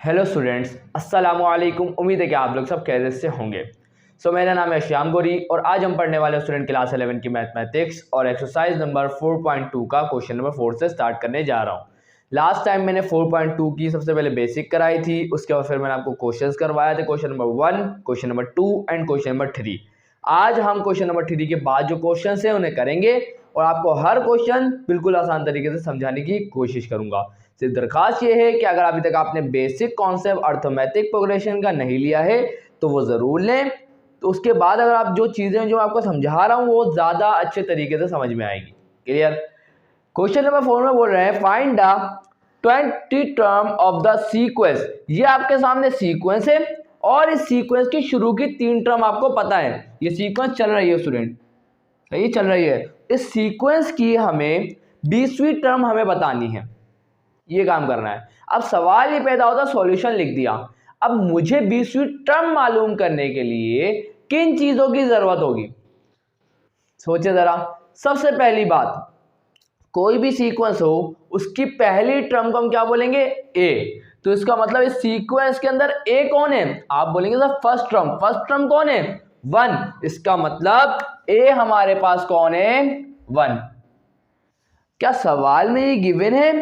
Hello students, अस्सलाम वालेकुम। उम्मीद है कि आप लोग सब खैरियत से होंगे। मेरा नाम है श्याम गोरी और आज हम पढ़ने वाले स्टूडेंट क्लास 11 की मैथमेटिक्स और एक्सरसाइज नंबर 4.2 का क्वेश्चन नंबर 4 से स्टार्ट करने जा रहा हूँ। लास्ट टाइम मैंने 4.2 की सबसे पहले बेसिक कराई थी, उसके बाद फिर मैंने आपको क्वेश्चंस करवाया थे, question number 1, question number 2 and question number 3। आज हम क्वेश्चन नंबर 3 के बाद जो क्वेश्चन है उन्हें करेंगे और आपको हर क्वेश्चन बिल्कुल आसान तरीके से समझाने की कोशिश करूंगा। सिर्फ दरखास्त ये है कि अगर अभी तक आपने बेसिक कॉन्सेप्ट अर्थमेटिक प्रोग्रेशन का नहीं लिया है तो वो ज़रूर लें। तो उसके बाद अगर आप जो चीज़ें जो आपको समझा रहा हूँ वो ज़्यादा अच्छे तरीके से समझ में आएगी। क्लियर। क्वेश्चन नंबर 4 में बोल रहे हैं find the 20 term of the sequence. ये आपके सामने सीक्वेंस है और इस सीक्वेंस की शुरू की 3 टर्म आपको पता है। ये सीक्वेंस चल रही है स्टूडेंट, सही चल रही है। इस सीक्वेंस की हमें 20वीं टर्म हमें बतानी है, ये काम करना है। अब सवाल ये पैदा होता, सॉल्यूशन लिख दिया। अब मुझे 20वीं टर्म मालूम करने के लिए किन चीजों की जरूरत होगी, सोचे जरा। सबसे पहली बात, कोई भी सीक्वेंस हो उसकी पहली टर्म को हम क्या बोलेंगे, ए। तो इसका मतलब इस सीक्वेंस के अंदर ए कौन है, आप बोलेंगे sir first term. First term कौन है, 1। इसका मतलब ए हमारे पास कौन है, 1। क्या सवाल में ये गिवन है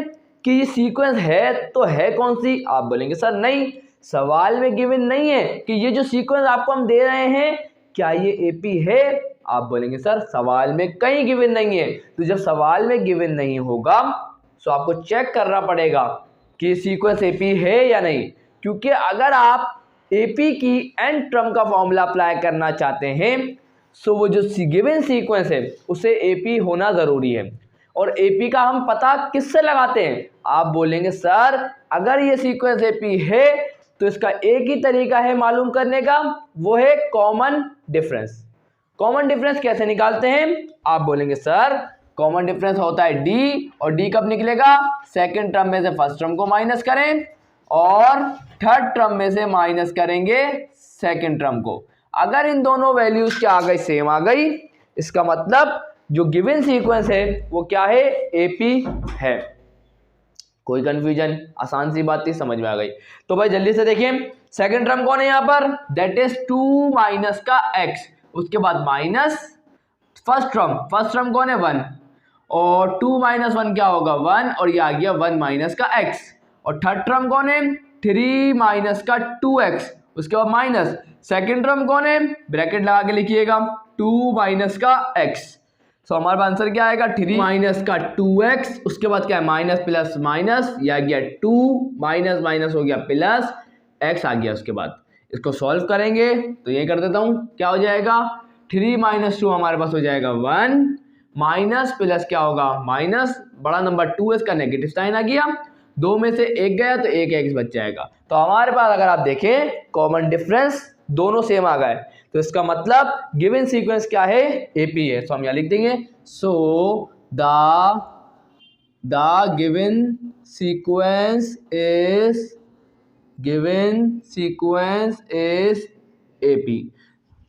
कि ये सीक्वेंस है तो है कौन सी, आप बोलेंगे सर नहीं, सवाल में गिवन नहीं है कि ये जो सीक्वेंस आपको हम दे रहे हैं क्या ये एपी है, आप बोलेंगे सर सवाल में कहीं गिवन नहीं है। तो जब सवाल में गिवन नहीं होगा तो आपको चेक करना पड़ेगा कि सीक्वेंस एपी है या नहीं। क्योंकि अगर आप एपी की एन टर्म का फॉर्मूला अप्लाई करना चाहते हैं तो वो जो गिवन सीक्वेंस है उसे एपी होना जरूरी है। और एपी का हम पता किससे लगाते हैं, आप बोलेंगे सर अगर ये सीक्वेंस एपी है तो इसका एक ही तरीका है मालूम करने का, वो है कॉमन डिफरेंस। कॉमन डिफरेंस कैसे निकालते हैं, आप बोलेंगे सर कॉमन डिफरेंस होता है डी, और डी कब निकलेगा, सेकंड टर्म में से फर्स्ट टर्म को माइनस करें और थर्ड टर्म में से माइनस करेंगे सेकंड टर्म को। अगर इन दोनों वैल्यूज क्या आ गई, सेम आ गई, इसका मतलब जो गिवन सीक्वेंस है वो क्या है, एपी है। कोई कंफ्यूजन, आसान सी बात थी, समझ में आ गई। तो भाई जल्दी से देखिए, सेकंड टर्म कौन है यहाँ पर, दैट इज 2 माइनस का x, उसके बाद माइनस फर्स्ट टर्म कौन है, 1, और 2 माइनस 1 क्या होगा, 1, और ये आ गया 1 माइनस का x। और थर्ड टर्म कौन है, 3 माइनस का 2x, उसके बाद माइनस सेकंड टर्म कौन है, ब्रैकेट लगा के लिखिएगा 2 माइनस का x। तो हमारे पास आंसर क्या आएगा, 3 माइनस का 2x, उसके बाद क्या है माइनस प्लस माइनस, ये आ गया 2 माइनस माइनस हो गया प्लस x आ गया। उसके बाद इसको सॉल्व करेंगे तो ये कर देता हूं, क्या हो जाएगा 3 माइनस 2 हमारे पास हो जाएगा 1, माइनस प्लस क्या होगा माइनस, बड़ा नंबर 2 इसका नेगेटिव साइन आ गया, 2 में से 1 गया तो 1 x बच जाएगा। तो हमारे पास अगर आप देखें कॉमन डिफरेंस दोनों सेम आ गए, तो इसका मतलब गिवन सीक्वेंस क्या है, एपी है। तो हम यहां लिख देंगे so the given sequence is AP.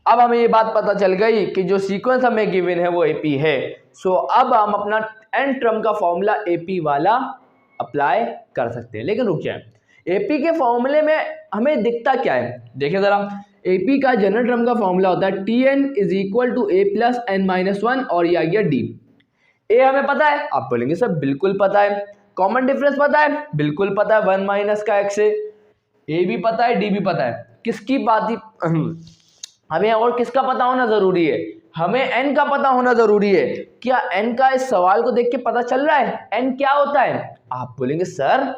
अब हमें ये बात पता चल गई कि जो सीक्वेंस हमें गिवन है वो एपी है। सो अब हम अपना एन टर्म का फॉर्मूला एपी वाला अप्लाई कर सकते हैं। लेकिन रुक जाए, एपी के फॉर्मूले में हमें दिखता क्या है, देखिए जरा। एपी का जनरल टर्म का फॉर्मूला होता है Tn is equal to a plus n minus 1, और ये आ गया डी। ए हमें पता है, आप बोलेंगे सर बिल्कुल पता है। कॉमन डिफरेंस पता है, बिल्कुल पता है, 1 माइनस का x है। ए भी पता है, डी भी पता है। किसकी बात ही हमें और किसका पता होना जरूरी है, हमें एन का पता होना जरूरी है। क्या एन का इस सवाल को देख के पता चल रहा है, एन क्या होता है, आप बोलेंगे सर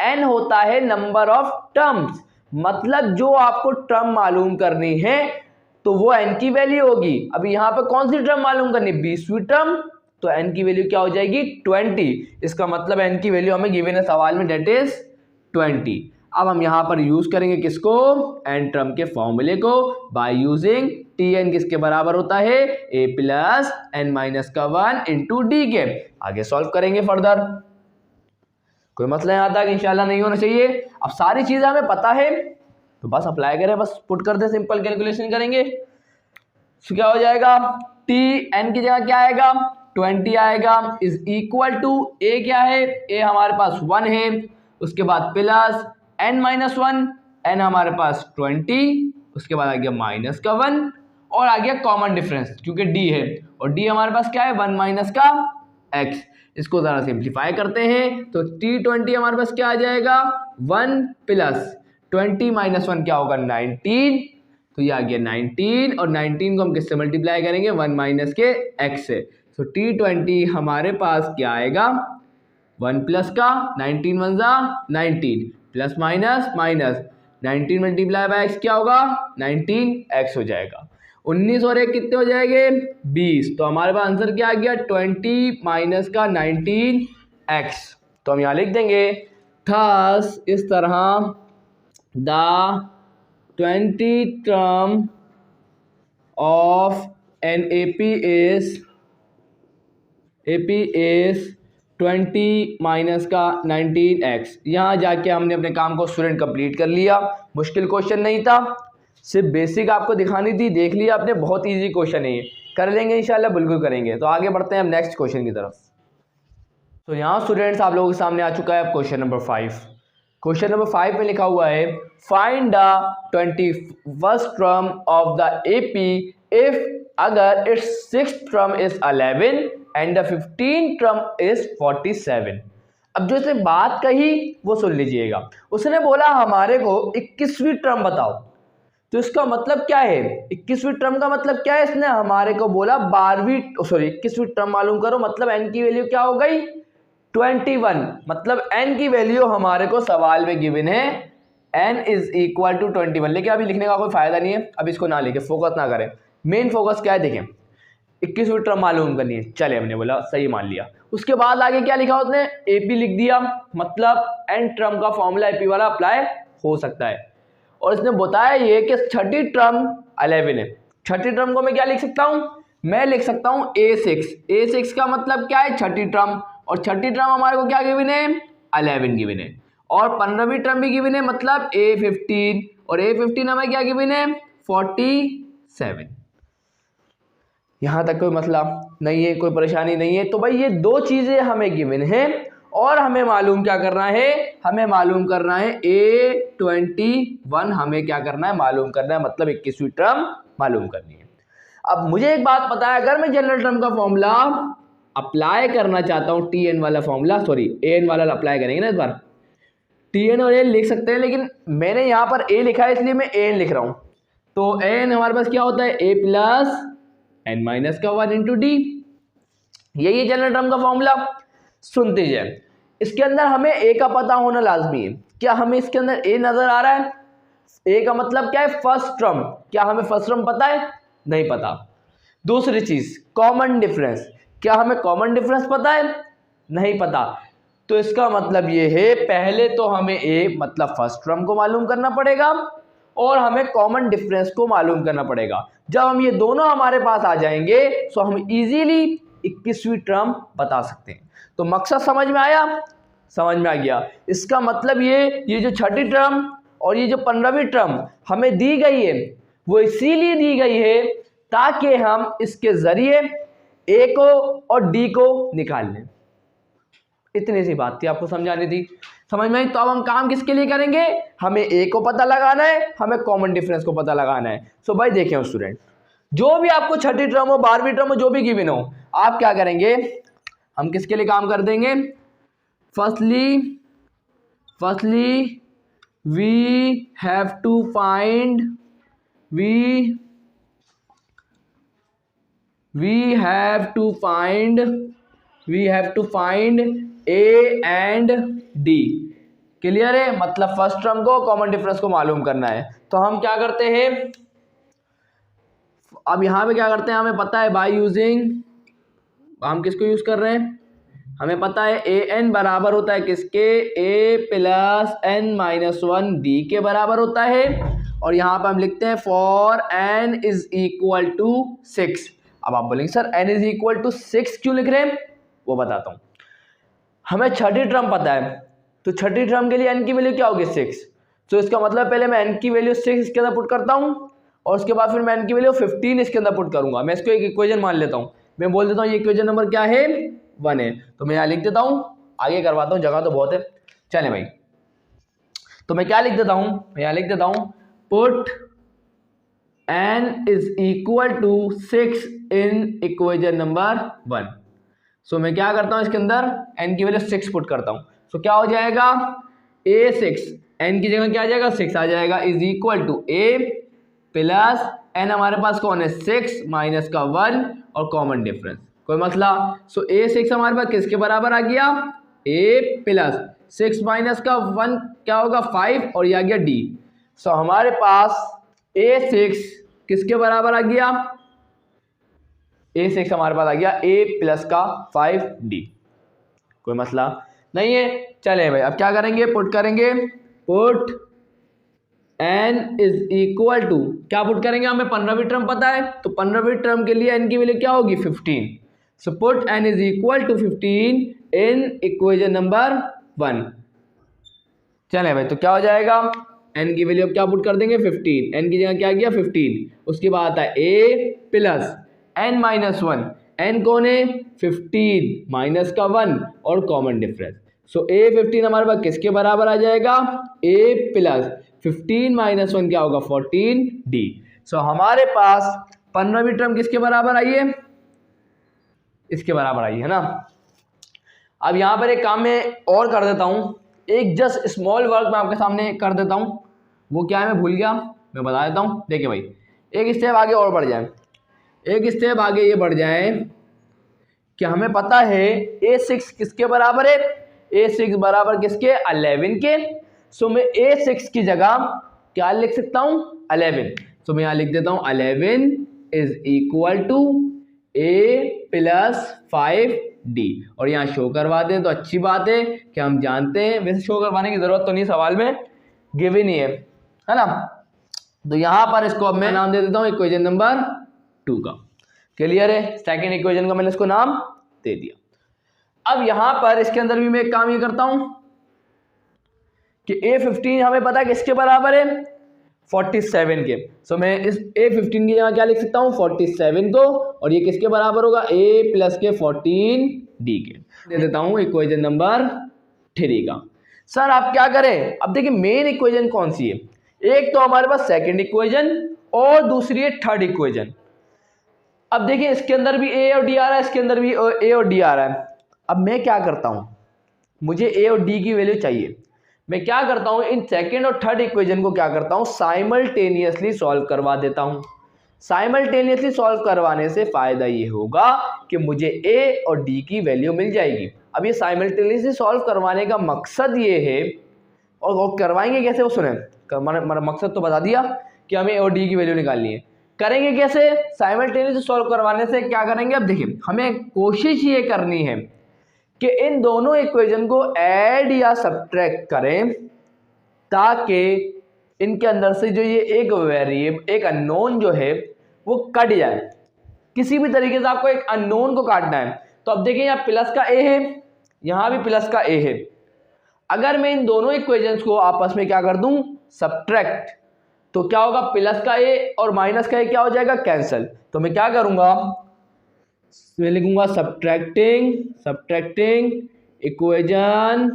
एन होता है नंबर ऑफ टर्म्स। मतलब जो आपको टर्म मालूम करनी है तो वो एन की वैल्यू होगी। अभी यहाँ पे कौन सी टर्म मालूम करनी, 20वीं टर्म, तो एन की वैल्यू क्या हो जाएगी 20। इसका मतलब एन की वैल्यू हमें गिवन है सवाल में, डेट इज 20। अब हम यहाँ पर यूज करेंगे किसको, एन टर्म के फॉर्मूले को, बाय यूजिंग Tn किसके बराबर होता है, a प्लस एन माइनस का 1 इंटू डी के। आगे सॉल्व करेंगे फर्दर, कोई मसला यहाँ तक इंशाल्लाह नहीं होना चाहिए। अब सारी चीजें हमें पता है तो बस अप्लाई करें, बस पुट कर दे, सिंपल कैलकुलेशन करेंगे। तो क्या हो जाएगा, टी एन की जगह क्या आएगा 20 आएगा, इज इक्वल टू ए क्या है, ए हमारे पास 1 है, उसके बाद प्लस n-1, n हमारे पास 20, उसके बाद आ गया माइनस का 1 और आ गया कॉमन डिफरेंस क्योंकि d है और d हमारे पास क्या है 1 माइनस का x। इसको जरा सिंप्लीफाई करते हैं तो t20 हमारे पास क्या आ जाएगा 1 प्लस 20 माइनस 1 क्या होगा 19, तो ये आ गया 19 और 19 को हम किससे मल्टीप्लाई करेंगे 1 माइनस के x से। तो t20 हमारे पास क्या आएगा 1 प्लस का 19 1 जा 19 plus minus minus 19 multiply by x क्या होगा 19x हो जाएगा। 19 और 1 कितने हो जाएंगे 20, तो हमारे पास आंसर क्या आ गया 20 माइनस का 19x। तो हम यहाँ लिख देंगे थस इस तरह the 20 term of n AP is 20 minus का 19x। यहाँ जाके हमने अपने काम को स्टूडेंट कंप्लीट कर लिया। मुश्किल क्वेश्चन नहीं था, सिर्फ बेसिक आपको दिखानी थी, देख लिया आपने, बहुत इजी क्वेश्चन है ये, कर लेंगे इंशाल्लाह, बिल्कुल करेंगे। तो आगे बढ़ते हैं हम नेक्स्ट क्वेश्चन की तरफ। तो यहाँ स्टूडेंट्स आप लोगों के सामने आ चुका है क्वेश्चन नंबर 5। क्वेश्चन नंबर 5 में लिखा हुआ है find the 21st term of the AP if अगर it's 6th term is 11 and the 15th term is 47। अब जो इसने बात कही वो सुन लीजिएगा। उसने बोला हमारे को 21वीं टर्म बताओ, तो इसका मतलब क्या है 21वीं टर्म का मतलब क्या है, इसने हमारे को बोला 21वीं टर्म मालूम करो, मतलब n की वैल्यू क्या हो गई 21, मतलब n की वैल्यू हमारे को सवाल में गिवन है n इज इक्वल टू 21। लेकिन अभी लिखने का कोई फायदा नहीं है, अब इसको ना लिखे, फोकस ना करें। मेन फोकस क्या है देखें, 21वीं टर्म मालूम करनी है। चले हमने बोला सही मान लिया। उसके बाद आगे क्या लिखा उसने AP लिख दिया, मतलब n टर्म का फॉर्मूला AP वाला अप्लाई हो सकता है। और इसने बताया ये कि छठी टर्म 11 है। छठी टर्म को मैं क्या लिख सकता हूं, मैं लिख सकता हूं A6 का मतलब क्या है छठी टर्म, और छठी टर्म हमारे को क्या गिवन है 11 गिवन है, और 15वीं टर्म भी गिवन है मतलब A15, और A15 हमें क्या गिवन है 47। यहां तक कोई मसला नहीं है, कोई परेशानी नहीं है। तो भाई ये दो चीजें हमें गिवन है और हमें मालूम क्या करना है, हमें मालूम करना है A21 हमें क्या करना है मालूम करना है, मतलब 21वीं टर्म मालूम करनी है। अब मुझे एक बात पता है, अगर मैं जनरल टर्म का फॉर्मूला अप्लाई करना चाहता हूं, TN वाला फॉर्मूला, सॉरी AN वाला अप्लाई करेंगे ना इस बार, TN और AN लिख सकते हैं, लेकिन मैंने यहाँ पर A लिखा है इसलिए मैं AN लिख रहा हूँ। तो AN हमारे पास क्या होता है A प्लस n माइनस का 1 इंटू डी, यही है जनरल टर्म का फॉर्मूला। सुनते जाए, इसके अंदर हमें A का पता होना लाजमी है। क्या हमें इसके अंदर A नजर आ रहा है, A का मतलब क्या है फर्स्ट टर्म, क्या हमें फर्स्ट टर्म पता है, नहीं पता। दूसरी चीज कॉमन डिफरेंस, क्या हमें कॉमन डिफरेंस पता है, नहीं पता। तो इसका मतलब ये है पहले तो हमें A मतलब फर्स्ट टर्म को मालूम करना पड़ेगा और हमें कॉमन डिफरेंस को मालूम करना पड़ेगा। जब हम ये दोनों हमारे पास आ जाएंगे तो हम इजीली 21वीं टर्म बता सकते हैं। तो मकसद समझ में आया, समझ में आ गया। इसका मतलब ये जो छठी टर्म और ये जो 15वीं टर्म हमें दी गई है वो इसीलिए दी गई है ताकि हम इसके जरिए A को और D को निकाल लें। इतनी सी बात थी, आपको समझानी थी, समझ में आई। तो अब हम काम किसके लिए करेंगे, हमें A को पता लगाना है, हमें कॉमन डिफरेंस को पता लगाना है। सो भाई देखें स्टूडेंट, जो भी आपको छठी टर्म हो 12वीं टर्म हो जो भी गिवन हो, आप क्या करेंगे, हम किसके लिए काम कर देंगे, firstly we have to find A and D। Clear है, मतलब फर्स्ट टर्म को कॉमन डिफरेंस को मालूम करना है। तो हम क्या करते हैं, अब यहां पे क्या करते हैं, हमें पता है बाय यूजिंग, हम किसको यूज कर रहे हैं, हमें पता है AN बराबर होता है किसके, A plus n minus 1 D के बराबर होता है। और यहां पर हम लिखते हैं for n is equal to 6। अब आप बोलेंगे sir n is equal to 6 क्यों लिख रहे हैं, वो बताता हूं। हमें छठी टर्म पता है, तो छठी टर्म के लिए n की वैल्यू क्या होगी 6। तो इसका मतलब पहले मैं n की वैल्यू 6 इसके अंदर पुट करता हूं और उसके बाद फिर मैं n की वैल्यू 15 इसके अंदर पुट करूंगा। मैं इसको एक इक्वेशन मान लेता हूं, मैं बोल देता हूं ये इक्वेशन नंबर क्या है 1 है। तो मैं यहाँ लिख देता हूं, आगे करवाता हूं, जगह तो बहुत है। चले भाई, तो मैं क्या लिख देता हूं, मैं यहाँ लिख देता हूं put n is equal to 6 in equation number 1। So मैं क्या करता हूं, इसके अंदर n की वैल्यू 6 पुट करता हूं। सो क्या हो जाएगा, a6 n की जगह क्या आ जाएगा 6 आ जाएगा, is equal to a plus n हमारे पास कौन है 6 माइनस का 1 और कॉमन डिफरेंस, कोई मसला। सो a6 हमारे पास किसके बराबर आ गया, a प्लस 6 माइनस का 1 क्या होगा 5 और ये आ गया d। सो हमारे पास a6 किसके बराबर आ गया, a6 हमारे पास आ गया a प्लस का 5d, कोई मसला नहीं है। चले भाई अब क्या करेंगे, पुट करेंगे, put n is equal to क्या पुट करेंगे, हमें 15वीं टर्म पता है तो 15वीं टर्म के लिए n की वैल्यू क्या होगी 15। So put n is equal to 15 in equation number 1। चले भाई तो क्या हो जाएगा, n की वैल्यू अब क्या पुट कर देंगे 15, n की जगह क्या गया 15, उसके बाद आता है a plus n minus 1, n कौन है 15 माइनस का 1 और कॉमन डिफरेंस। सो a 15 हमारे पास किसके बराबर आ जाएगा, a प्लस 15 माइनस 1 क्या होगा 14d। सो हमारे पास 15वीं टर्म किसके बराबर आई है, इसके बराबर आई है ना। अब यहाँ पर एक काम मैं और कर देता हूँ, एक जस्ट स्मॉल वर्क मैं आपके सामने कर देता हूँ, वो क्या है मैं भूल गया, मैं बता देता हूँ। देखिए भाई एक स्टेप आगे और बढ़ जाए, एक स्टेप आगे ये बढ़ जाए कि हमें पता है a6 किसके बराबर है, a6 बराबर किसके 11 के। सो मैं a6 की जगह क्या लिख सकता हूँ 11। सो मैं यहाँ लिख देता हूँ 11 is equal to a plus 5d और यहाँ शो करवा दें तो अच्छी बात है कि हम जानते हैं, वैसे शो करवाने की जरूरत तो नहीं, सवाल में गिवन ही है ना। तो यहाँ पर इसको अब मैं नाम दे देता हूँ इक्वेशन नंबर 2 का। क्लियर है, सेकंड इक्वेशन का मैंने इसको नाम दे दिया। अब यहां पर इसके अंदर भी मैं एक काम ये करता हूं कि a15 हमें पता है किसके बराबर है 47 के। सो मैं इस a15 की जगह क्या लिख सकता हूं 47 को और ये किसके बराबर होगा a प्लस के 14d के। दे देता हूं इक्वेशन नंबर 3 का। सर आप क्या करें, अब देखिए मेन इक्वेशन कौन सी है, एक तो हमारे पास सेकंड इक्वेशन और दूसरी है थर्ड इक्वेशन। अब देखिए इसके अंदर भी a और d आ रहा है, इसके अंदर भी a और d आ रहा है। अब मैं क्या करता हूं, मुझे a और d की वैल्यू चाहिए, मैं क्या करता हूं इन सेकंड और थर्ड इक्वेशन को क्या करता हूं साइमल्टेनियसली सॉल्व करवा देता हूं। साइमल्टेनियसली सॉल्व करवाने से फायदा ये होगा कि मुझे a और d की वैल्यू मिल जाएगी। अब ये साइमल्टेनियसली सॉल्व करवाने का मकसद ये है, और करवाएंगे कैसे वो सुने, मकसद तो बता दिया कि हमें a और d की वैल्यू निकालनी है। करेंगे कैसे, साइमल्टेनियसली सॉल्व करवाने से क्या करेंगे, अब देखिए हमें कोशिश ये करनी है कि इन दोनों इक्वेशन को ऐड या सब्ट्रैक्ट करें ताकि इनके अंदर से जो ये एक वेरिएबल एक अननोन जो है वो कट जाए। किसी भी तरीके से आपको एक अननोन को काटना है। तो अब देखिए यहाँ प्लस का a है, यहाँ भी प्लस का a है। अगर मैं इन दोनों इक्वेशंस को आपस में क्या कर दूं सब्ट्रैक्ट, तो क्या होगा प्लस का a और माइनस का a क्या हो जाएगा कैंसिल। तो मैं क्या करूंगा, मैं लिखूंगा subtracting equation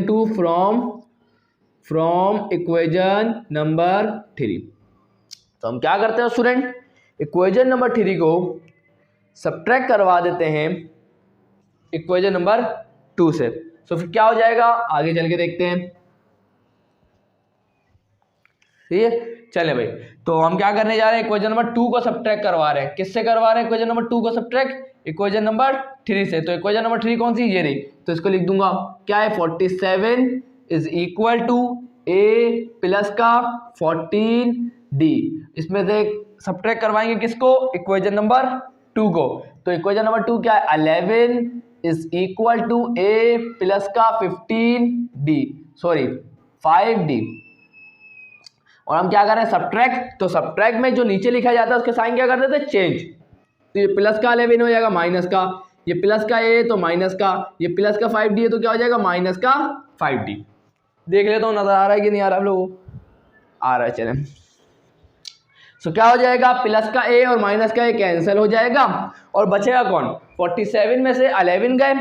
2 from equation number 3। तो हम क्या करते हैं स्टूडेंट, इक्वेशन नंबर 3 को सब्ट्रैक्ट करवा देते हैं इक्वेशन नंबर 2 से। तो फिर क्या हो जाएगा आगे चल के देखते हैं, ठीक है। चले भाई तो हम क्या करने जा रहे हैं, इक्वेशन नंबर 2 को सब्ट्रैक्ट करवा रहे हैं। किससे करवा रहे हैं इक्वेशन नंबर 2 को सब्ट्रैक्ट, इक्वेशन नंबर 3 से। तो इक्वेशन नंबर 3 कौन सी, ये रही। तो इसको लिख दूंगा क्या है 47 is equal to a plus का 14d। इसमें से सब्ट्रैक्ट करवाएंगे किसको, इक्वेशन नंबर 2 को। तो इक्वेशन नंबर 2 क्या है 11 is equal to a plus का 5d। और हम क्या कर रहे हैं सब्ट्रैक्ट, तो सब्ट्रैक्ट में जो नीचे लिखा जाता है उसके साइन क्या कर देते हैं चेंज। तो ये प्लस का 11 हो जाएगा माइनस का, ये प्लस का a तो माइनस का, ये प्लस का 5d है तो क्या हो जाएगा माइनस का 5d। देख लेता हूँ नजर आ रहा है कि नहीं आ रहा, आप लोगों आ रहा है। चलें सो क्या हो जाएगा, प्लस का a और माइनस का a कैंसिल हो जाएगा और बचेगा कौन, 47 में से 11 गए,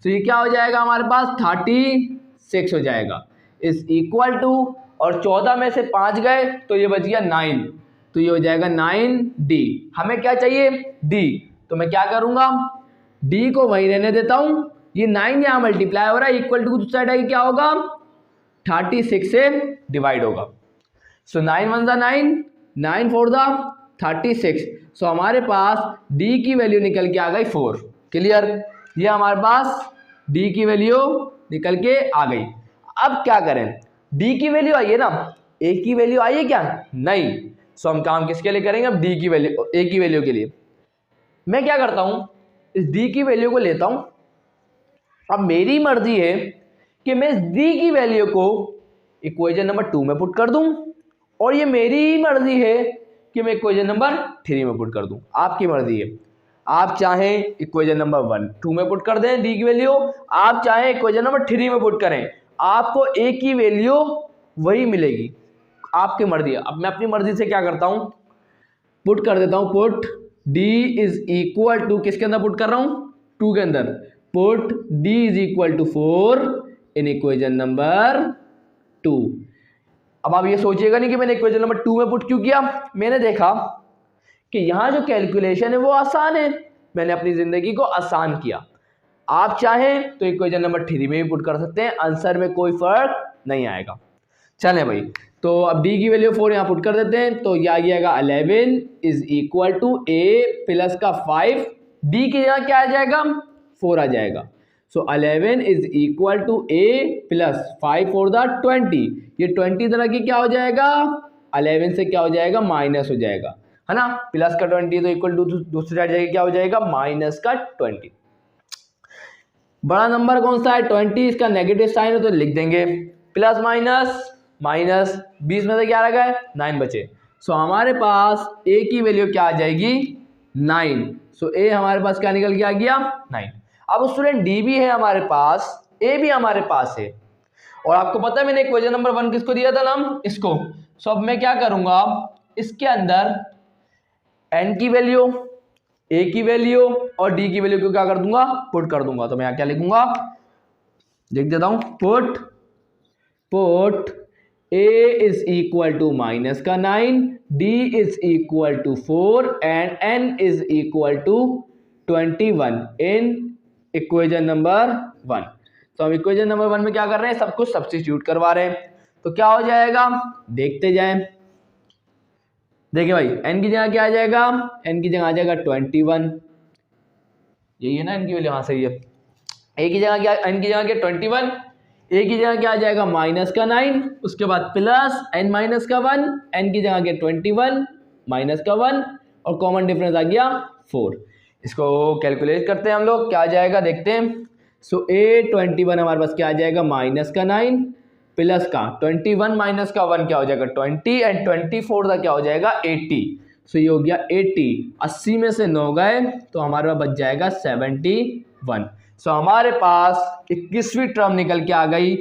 तो ये क्या हो जाएगा हमारे पास 36 हो जाएगा इज इक्वल टू, और 14 में से 5 गए तो ये बच गया 9, तो ये हो जाएगा 9D। हमें क्या चाहिए, D, तो मैं क्या करूंगा, D को वहीं रहने देता हूं, ये 9 यहाँ मल्टीप्लाई हो रहा है, इक्वल टू दूसरी साइड है क्या होगा 36 से डिवाइड होगा। सो 9 1 जा 9, 9 4 जा 36, सो हमारे पास D की वैल्यू निकल के आ गई 4। क्लियर, ये हमारे पास D की वैल्यू निकल के आ गई। अब क्या करें, D की वैल्यू आई है ना, A की वैल्यू आई है क्या, नहीं, सो हम काम किसके लिए करेंगे, अब D की वैल्यू, A की वैल्यू के लिए। मैं क्या करता हूं, इस D की वैल्यू को लेता हूं, अब मेरी मर्जी है कि मैं इस D की वैल्यू को इक्वेशन नंबर 2 में पुट कर दूं, और ये मेरी मर्जी है कि मैं इक्वेशन नंबर 3 में पुट कर दूं, आपकी मर्जी है। आप चाहें इक्वेशन नंबर 2 में पुट कर दें D की वैल्यू, आप चाहें इक्वेशन नंबर 3 में पुट करें, आपको A की वैल्यू वही मिलेगी, आपकी मर्जी है। अब मैं अपनी मर्जी से क्या करता हूं, पुट कर देता हूं, put D is equal to, किसके अंदर पुट कर रहा हूं, 2 के अंदर, put D is equal to 4 in equation number 2। अब आप ये सोचिएगा नहीं कि मैंने इक्वेशन नंबर 2 में पुट क्यों किया, मैंने देखा कि यहाँ जो कैलकुलेशन है वो आसान है, मैंने अपनी जिंदगी को आसान किया। आप चाहें तो इक्वेशन नंबर 3 में भी पुट कर सकते हैं, आंसर में कोई फर्क नहीं आएगा। चलें भाई, तो अब D की वैल्यू 4 यहाँ पुट कर देते हैं, तो यह आ जाएगा 11 is equal to A plus का 5, D की जगह क्या आ जाएगा 4 आ जाएगा, so 11 is equal to A plus 5 for the 20, ये 20 तरह की क्या हो जाएगा, 11 से क्या हो जाएगा माइनस हो जाएगा, है ना, प्लस का 20 तो इक्वल टू दूसरी साइड जाएगा क्या हो जाएगा माइनस का 20। बड़ा नंबर कौन सा है 20, इसका नेगेटिव साइन है तो लिख देंगे प्लस माइनस माइनस, 20 में से क्या रह गए 9 बचे, सो हमारे पास A की वैल्यू क्या आ जाएगी 9, सो A हमारे पास क्या निकल के आ गया 9। अब स्टूडेंट D भी है हमारे पास, A भी हमारे पास है, और आपको पता है मैंने इक्वेशन नंबर 1 किसको दिया था नाम, इसको। सो अब मैं क्या करूंगा, इसके अंदर n की वैल्यू, A की वैल्यू और D की वैल्यू को क्या कर दूंगा पुट कर दूंगा, तो मैं यहाँ क्या लिखूंगा, लिख देता हूं put A is equal to minus का 9, D is equal to 4 and N is equal to 21 in equation number 1। तो हम इक्वेशन नंबर 1 में क्या कर रहे हैं, सब कुछ सब्स्टिट्यूट करवा रहे हैं, तो क्या हो जाएगा देखते जाएं। देखिए भाई n की जगह क्या आ जाएगा, n की जगह आ जाएगा 21, यही है ना n की वैल्यू, हाँ सही है। a की जगह क्या, n की जगह क्या 21, a की जगह क्या आ जाएगा माइनस का 9, उसके बाद प्लस n माइनस का 1, n की जगह क्या 21 माइनस का 1 और कॉमन डिफरेंस आ गया 4। इसको कैलकुलेट करते हैं हम लोग, क्या आ जाएगा देखते हैं। सो A21 हमारे पास क्या आ जाएगा माइनस का 9 प्लस का 21 माइनस का 1 क्या हो जाएगा 20 एंड 24 का क्या हो जाएगा 80, सो ये हो गया 80, 80 में से 9 गए तो हमारे पास बच जाएगा 71। सो हमारे पास 21वीं टर्म निकल के आ गई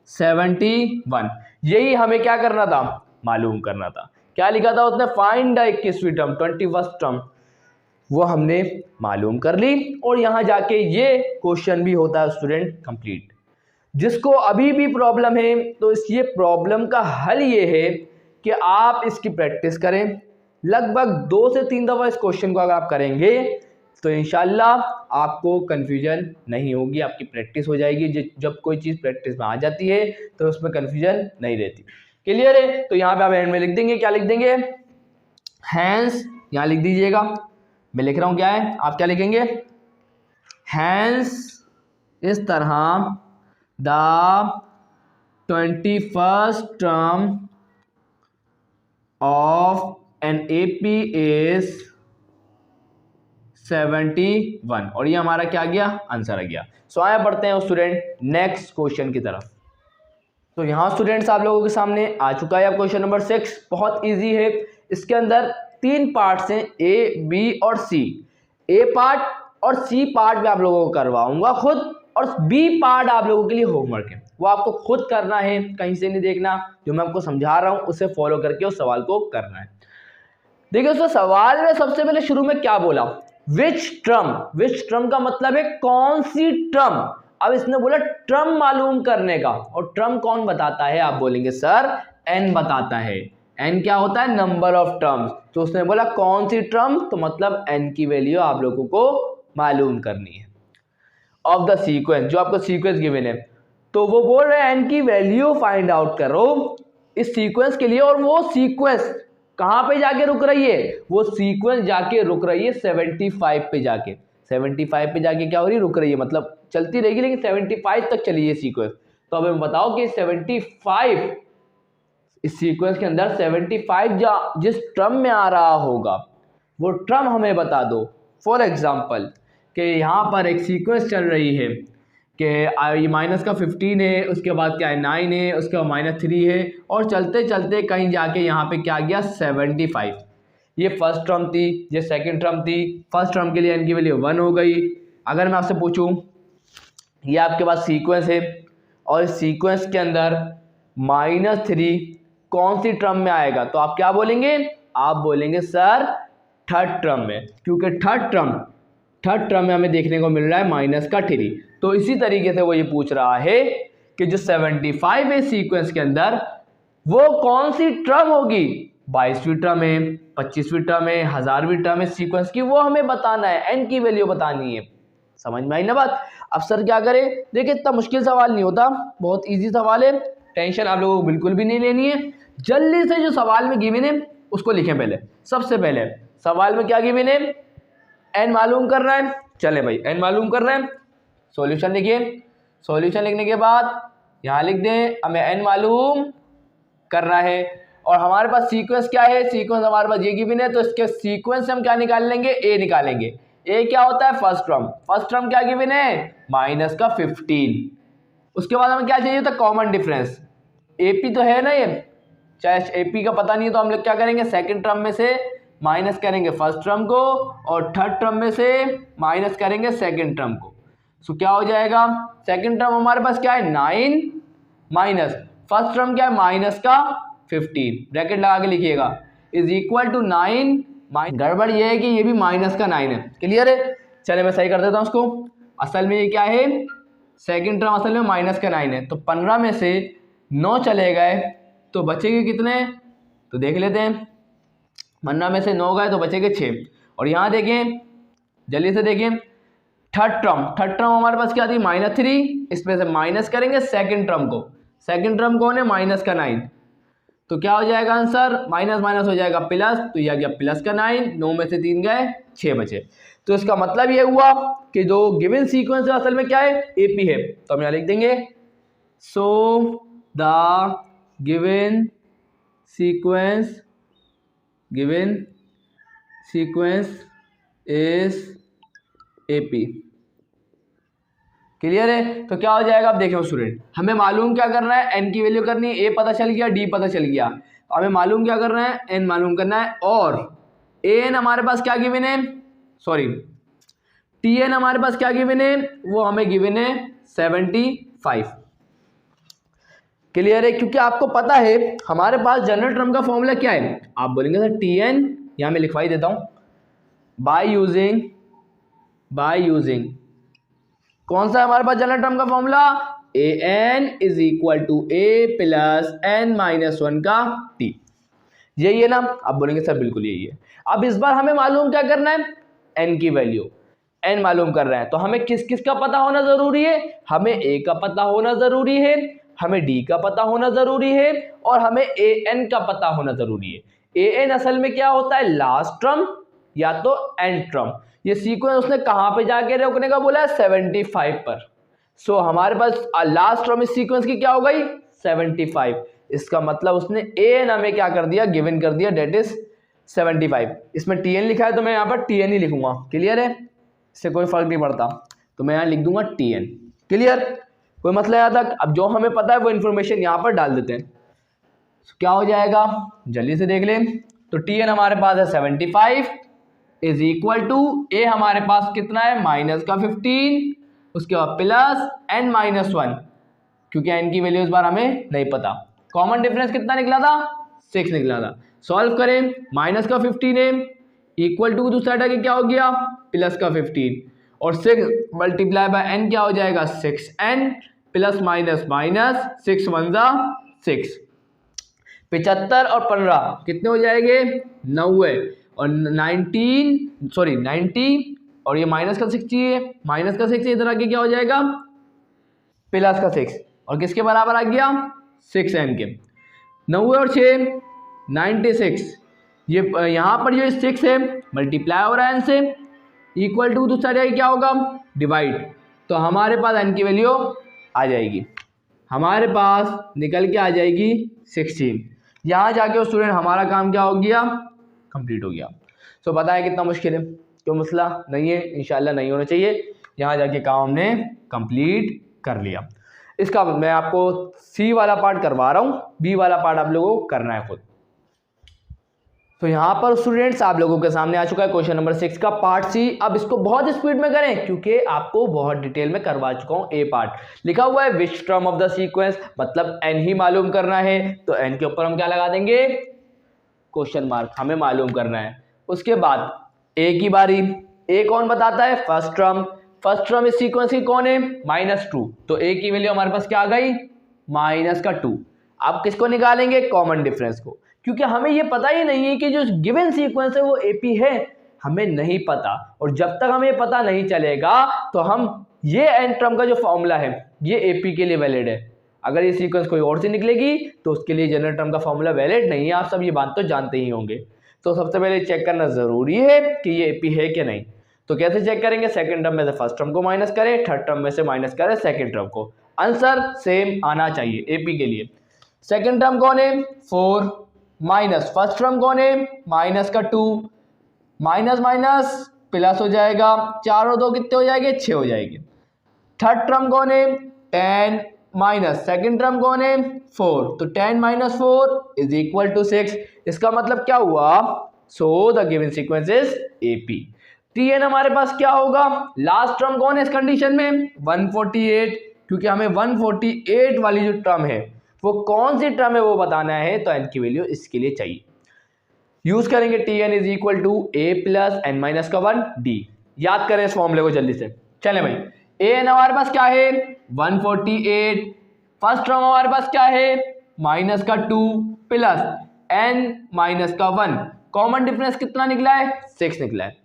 71। यही हमें क्या करना था मालूम करना था, क्या लिखा था उसने फाइंड द 21वीं टर्म 21st टर्म, वो हमने मालूम कर ली, और यहाँ जाके ये क्वेश्चन भी होता है स्टूडेंट कंप्लीट। जिसको अभी भी प्रॉब्लम है तो इस ये प्रॉब्लम का हल ये है कि आप इसकी प्रैक्टिस करें, लगभग 2 से 3 दफ़ा इस क्वेश्चन को अगर आप करेंगे तो इंशाल्लाह आपको कन्फ्यूजन नहीं होगी, आपकी प्रैक्टिस हो जाएगी। जब कोई चीज़ प्रैक्टिस में आ जाती है तो उसमें कन्फ्यूजन नहीं रहती। क्लियर है, तो यहाँ पे आप एंड में लिख देंगे, क्या लिख देंगे हैंस, यहाँ लिख दीजिएगा, मैं लिख रहा हूँ क्या है, आप क्या लिखेंगे हैंस इस तरह the 21st term of an AP is 71, और ये हमारा क्या आ गया आंसर आ गया। सो आया बढ़ते हैं स्टूडेंट नेक्स्ट क्वेश्चन की तरफ। तो यहाँ स्टूडेंट्स आप लोगों के सामने आ चुका है क्वेश्चन नंबर 6, बहुत इजी है। इसके अंदर 3 पार्ट्स हैं A, B और C। A पार्ट और C पार्ट में आप लोगों को करवाऊंगा खुद, और B पार्ट आप लोगों के लिए होमवर्क है, वो आपको खुद करना है, कहीं से नहीं देखना, जो मैं आपको समझा रहा हूँ उसे फॉलो करके उस सवाल को करना है। देखिए उसने सवाल में सबसे पहले शुरू में क्या बोला, विच ट्रम का मतलब है कौन सी ट्रम। अब इसने बोला ट्रम मालूम करने का, और ट्रम कौन बताता है, आप बोलेंगे सर एन बताता है। एन क्या होता है, नंबर ऑफ टर्म्स। तो उसने बोला कौन सी ट्रम, तो मतलब एन की वैल्यू आप लोगों को मालूम करनी है। ऑफ द सीक्वेंस, जो आपको सीक्वेंस गिवन है, तो वो बोल रहे हैं एन की वैल्यू फाइंड आउट करो इस सीक्वेंस के लिए, और वो सीक्वेंस कहां पे जाके रुक रही है, वो सीक्वेंस जाके रुक रही है 75 पे जाके। 75 पे जाके क्या हो रही है, रुक रही है, मतलब चलती रहेगी लेकिन 75 तक चली है सीक्वेंस। तो अब हमें बताओ कि 75 इस सीक्वेंस के अंदर 75 जिस ट्रम में आ रहा होगा वो ट्रम हमें बता दो। फॉर एग्जाम्पल कि यहाँ पर एक सीक्वेंस चल रही है कि ये माइनस का 15 है, उसके बाद क्या है 9 है, उसके बाद -3 है, और चलते चलते कहीं जाके यहाँ पे क्या गया 75। ये फर्स्ट टर्म थी, ये सेकंड टर्म थी। फर्स्ट टर्म के लिए एन की वैल्यू 1 हो गई। अगर मैं आपसे पूछूं ये आपके पास सीक्वेंस है और इस सीक्वेंस के अंदर -3 कौन सी टर्म में आएगा, तो आप क्या बोलेंगे, आप बोलेंगे सर थर्ड टर्म में, क्योंकि थर्ड टर्म में हमें देखने को मिल रहा है -3। तो इसी तरीके से वो ये पूछ रहा है कि जो 75 है सीक्वेंस के अंदर वो कौन सी टर्म होगी, 22वीं टर्म है, 25वीं टर्म है, 1000वीं टर्म है सीक्वेंस की, वो हमें बताना है, एन की वैल्यू बतानी है। समझ में आई ना बात। अब सर क्या करें, देखिए इतना मुश्किल सवाल नहीं होता, बहुत इजी सवाल है, टेंशन आप लोगों को बिल्कुल भी नहीं लेनी है। जल्दी से जो सवाल में गिवन है उसको लिखें। पहले सबसे पहले सवाल में क्या गिवन है, एन मालूम कर रहा है, चले भाई एन मालूम कर रहे हैं, सॉल्यूशन लिखिए। सॉल्यूशन लिखने के बाद यहाँ लिख दें हमें एन मालूम करना है, और हमारे पास सीक्वेंस क्या है, सीक्वेंस हमारे पास ये गिवन है, तो इसके सीक्वेंस से हम क्या निकाल लेंगे, ए निकालेंगे। ए क्या होता है, फर्स्ट टर्म क्या गिवन है, -15। उसके बाद हमें क्या चाहिए होता है, कॉमन डिफरेंस। एपी तो है ना ये, चाहे एपी का पता नहीं है तो हम लोग क्या करेंगे, सेकंड टर्म में से माइनस करेंगे फर्स्ट टर्म को, और थर्ड टर्म में से माइनस करेंगे सेकंड टर्म को। सो क्या हो जाएगा, सेकंड टर्म हमारे पास क्या है 9 माइनस फर्स्ट टर्म क्या है -15, ब्रैकेट लगा के लिखिएगा, इज इक्वल टू 9। गड़बड़ ये है कि ये भी -9 है, क्लियर है। चले मैं सही कर देता हूँ उसको। असल में ये क्या है, सेकंड टर्म असल में -9 है, तो 15 में से 9 चले गए तो बचेंगे कितने, तो देख लेते हैं। 15 में से 9 गए तो बचेंगे 6। और यहाँ देखें, जल्दी से देखें, थर्ड टर्म हमारे पास क्या थी -3, इसमें से माइनस करेंगे सेकंड टर्म को। सेकंड टर्म कौन है, -9, तो क्या हो जाएगा आंसर, माइनस माइनस हो जाएगा प्लस, तो यह गया +9, 9 में से 3 गए 6 बचे। तो इसका मतलब ये हुआ कि जो गिवन सीक्वेंस है असल में क्या है, एपी है। तो हम यहाँ लिख देंगे so the given sequence is AP. Clear है। तो क्या हो जाएगा, अब देखो स्टूडेंट, हमें मालूम क्या करना है, एन की वैल्यू करनी है, ए पता चल गया, डी पता चल गया, तो हमें मालूम क्या करना है, एन मालूम करना है। और ए एन हमारे पास क्या गिवन है, सॉरी टी एन हमारे पास क्या गिवन है, वो हमें गिवन है 75। क्लियर है, क्योंकि आपको पता है हमारे पास जनरल टर्म का फॉर्मूला क्या है, आप बोलेंगे सर टी एन, यहाँ मैं लिखवाई देता हूँ, बाय यूजिंग कौन सा है हमारे पास जनरल टर्म का formula, a n is equal to a plus n minus 1 का टी। यही है ना, आप बोलेंगे सर बिल्कुल यही है। अब इस बार हमें मालूम क्या करना है, एन की वैल्यू, एन मालूम कर रहे हैं, तो हमें किस किस का पता होना जरूरी है, हमें ए का पता होना जरूरी है, हमें डी का पता होना जरूरी है, और हमें ए एन का पता होना जरूरी है। ए एन असल में क्या होता है, लास्ट टर्म या तो एंड टर्म। ये सीक्वेंस उसने कहां पे जाके रोकने का बोला है, 75 पर। सो हमारे पास लास्ट टर्म इस सीक्वेंस की क्या हो गई, 75। इसका मतलब उसने ए एन हमें क्या कर दिया, गिवन कर दिया, डेट इज 75। इसमें टी एन लिखा है तो मैं यहाँ पर टी एन ही लिखूंगा। क्लियर है, इससे कोई फर्क नहीं पड़ता, तो मैं यहाँ लिख दूंगा टी एन। क्लियर, कोई मतलब यहाँ तक। अब जो हमें पता है वो इन्फॉर्मेशन यहाँ पर डाल देते हैं। क्या हो जाएगा, जल्दी से देख लें। तो टी एन हमारे पास है 75 इज इक्वल टू ए हमारे पास कितना है, -15, उसके बाद प्लस n माइनस 1, क्योंकि n की वैल्यू इस बार हमें नहीं पता। कॉमन डिफरेंस कितना निकला था, 6 निकला था। सॉल्व करें, माइनस का 15 है इक्वल टू दूसरा हटा के क्या हो गया प्लस का 15 और 6 मल्टीप्लाई बाय n क्या हो जाएगा 6n प्लस माइनस माइनस 6 1 जा 6। 75 और 15 कितने हो जाएंगे 90 और 90 और ये माइनस का 6 चाहिए, माइनस का 6 इधर आके क्या हो जाएगा प्लस का 6 और किसके बराबर आ गया 6n के। 90 और 6 96, ये यहाँ पर जो 6 है मल्टीप्लाई हो रहा है n से इक्वल टू दूसरा जाएगा क्या होगा डिवाइड, तो हमारे पास n की वैल्यू आ जाएगी, हमारे पास निकल के आ जाएगी 16। यहाँ जाके स्टूडेंट हमारा काम क्या हो गया कंप्लीट हो गया। सो बताएं कितना मुश्किल है, क्यों मसला नहीं है, इंशाल्लाह नहीं होना चाहिए। यहाँ जाके काम हमने कंप्लीट कर लिया। इसका मैं आपको सी वाला पार्ट करवा रहा हूँ, बी वाला पार्ट आप लोगों को करना है खुद। तो यहाँ पर स्टूडेंट्स आप लोगों के सामने आ चुका है क्वेश्चन नंबर 6 का पार्ट सी। अब इसको बहुत स्पीड में करें क्योंकि आपको बहुत डिटेल में करवा चुका हूँ। ए पार्ट लिखा हुआ है which term of the sequence, मतलब एन ही मालूम करना है, तो एन के ऊपर हम क्या लगा देंगे क्वेश्चन मार्क, हमें मालूम करना है। उसके बाद ए की बारी, ए कौन बताता है फर्स्ट टर्म, फर्स्ट टर्म इस सीक्वेंस की कौन है -2, तो ए की वैल्यू हमारे पास क्या आ गई -2। आप किसको निकालेंगे कॉमन डिफरेंस को, क्योंकि हमें ये पता ही नहीं है कि जो गिवन सीक्वेंस है वो एपी है, हमें नहीं पता। और जब तक हमें पता नहीं चलेगा तो हम ये एन टर्म का जो फॉर्मूला है ये एपी के लिए वैलिड है। अगर ये सीक्वेंस कोई और से निकलेगी तो उसके लिए जनरल टर्म का फॉर्मूला वैलिड नहीं है, आप सब ये बात तो जानते ही होंगे। तो सबसे पहले चेक करना जरूरी है कि ये एपी है कि नहीं। तो कैसे चेक करेंगे, सेकंड टर्म में से फर्स्ट टर्म को माइनस करें, थर्ड टर्म में से माइनस करें सेकंड टर्म को, आंसर सेम आना चाहिए एपी के लिए। सेकंड टर्म कौन है 4 माइनस फर्स्ट टर्म कौन है -2, माइनस माइनस प्लस हो जाएगा, 4 और 2 कितने हो जाएंगे 6 हो जाएंगे। थर्ड टर्म कौन है 10 माइनस सेकंड टर्म कौन है 4, तो 10 - 4 इज इक्वल टू 6। इसका मतलब क्या हुआ, so the given sequence is AP. TN हमारे पास क्या होगा, लास्ट टर्म कौन है इस कंडीशन में 148, क्योंकि हमें 148 वाली जो टर्म है वो कौन सी टर्म है वो बताना है, तो एन की वैल्यू इसके लिए चाहिए। यूज करेंगे t n is equal to a plus n minus का 1 डी। याद करें इस फॉर्मूले को जल्दी से, चले भाई। ए एन हमारे पास क्या है 148, फर्स्ट टर्म हमारे पास क्या है -2 प्लस एन -1, कॉमन डिफरेंस कितना निकला है 6 निकला है।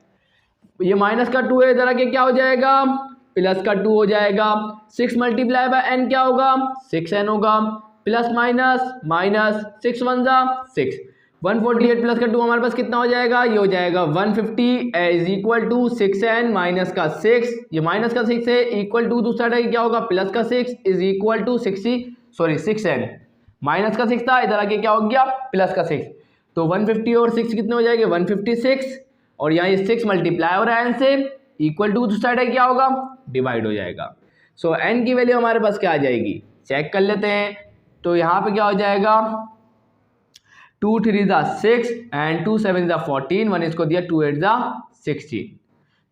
ये -2 है, इधर आके क्या हो जाएगा +2 हो जाएगा। 6 मल्टीप्लाई बाय एन क्या होगा 6n होगा, प्लस माइनस माइनस 6 1 जा 6, 148 प्लस का 2 हमारे पास कितना हो जाएगा, ये हो जाएगा 150 is equal to 6n minus का 6, ये माइनस का 6 है इक्वल टू दूसरा क्या होगा प्लस का 6 is equal to 6n, minus का 6 था इधर आके क्या हो गया प्लस का 6, तो 150 और 6 कितने हो जाएंगे 156, और यहाँ ये 6 मल्टीप्लाई हो रहा है n से इक्वल टू दूसरा क्या होगा डिवाइड हो जाएगा। सो n की वैल्यू हमारे पास क्या आ जाएगी चेक कर लेते हैं। तो यहाँ पे क्या हो जाएगा 2 3 जा 6 एंड 2 7 जा 14, 1 इसको दिया 2 8 जा 16,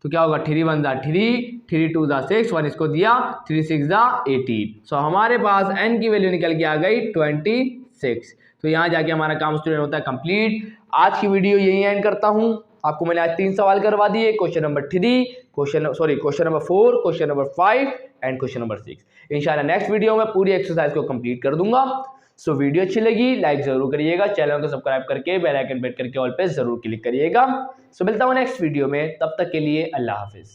तो क्या होगा 3 1 जा 3, 3 2 जा 6, 1 इसको दिया 3 6 जा 18। सो हमारे पास n की वैल्यू निकल के आ गई 26। तो यहाँ जाके हमारा काम स्टूडेंट होता है कंप्लीट। आज की वीडियो यही एंड करता हूँ। आपको मैंने आज 3 सवाल करवा दिए, question number 3, question number 4, question number 5 and question number 6। इंशाल्लाह नेक्स्ट वीडियो में पूरी एक्सरसाइज को कंप्लीट कर दूंगा। सो वीडियो अच्छी लगी लाइक जरूर करिएगा, चैनल को सब्सक्राइब करके बेल आइकन प्रेस करके ऑल पे जरूर क्लिक करिएगा। सो मिलता हूँ नेक्स्ट वीडियो में, तब तक के लिए अल्लाह हाफिज।